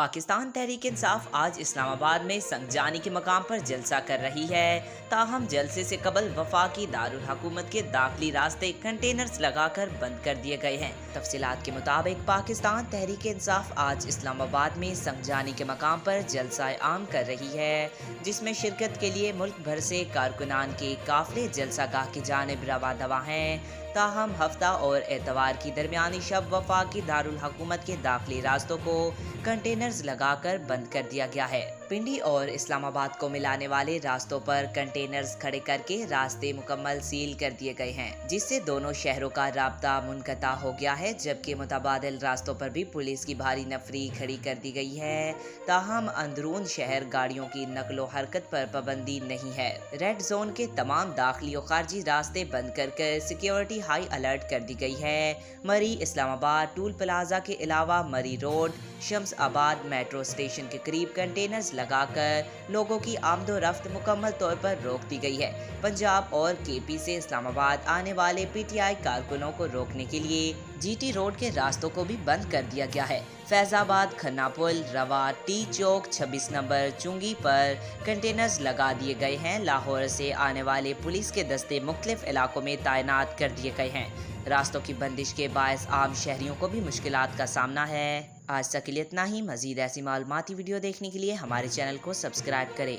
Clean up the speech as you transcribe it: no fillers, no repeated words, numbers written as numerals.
पाकिस्तान तहरीक इंसाफ आज इस्लामाबाद में संगजानी के मकाम पर जलसा कर रही है। ताहम जलसे से कबल वफाकी दारुल हुकूमत के दाखिली रास्ते कंटेनर्स लगाकर बंद कर दिए गए हैं। तफसीलात के मुताबिक पाकिस्तान तहरीक इंसाफ आज इस्लामाबाद में संगजानी के मकाम पर जलसा आम कर रही है, जिसमें शिरकत के लिए मुल्क भर से कारकुनान के काफिले जलसागाह की जानिब रवा दवा हैं। ताहम हफ्ता और एतवार की दरमियानी शब वफाकी दारुल हुकूमत के दाखिली रास्तों को कंटेनर्स लगाकर बंद कर दिया गया है। पिंडी और इस्लामाबाद को मिलाने वाले रास्तों पर कंटेनर्स खड़े करके रास्ते मुकम्मल सील कर दिए गए हैं, जिससे दोनों शहरों का राब्ता मुनक़ता हो गया है, जबकि मुतबादिल रास्तों पर भी पुलिस की भारी नफरी खड़ी कर दी गई है। ताहम अंदरून शहर गाड़ियों की नकलो हरकत पर पाबंदी नहीं है। रेड जोन के तमाम दाखिली और खारजी रास्ते बंद कर सिक्योरिटी हाई अलर्ट कर दी गई है। मरी इस्लामाबाद टूल प्लाजा के अलावा मरी रोड, शम्स आबाद मेट्रो स्टेशन के करीब कंटेनर्स लगाकर लोगों की आमदोरफ्त मुकम्मल तौर पर रोक दी गई है। पंजाब और केपी से इस्लामाबाद आने वाले पीटीआई कारकुनों को रोकने के लिए जीटी रोड के रास्तों को भी बंद कर दिया गया है। फैजाबाद, खन्ना पुल, रवा, टी चौक, 26 नंबर चुंगी पर कंटेनर्स लगा दिए गए हैं। लाहौर से आने वाले पुलिस के दस्ते मुख्तलिफ इलाकों में तैनात कर दिए गए हैं। रास्तों की बंदिश के बायस आम शहरियों को भी मुश्किलात का सामना है। आज तक के लिए इतना ही। मज़ीद ऐसी मालूमाती वीडियो देखने के लिए हमारे चैनल को सब्सक्राइब करें।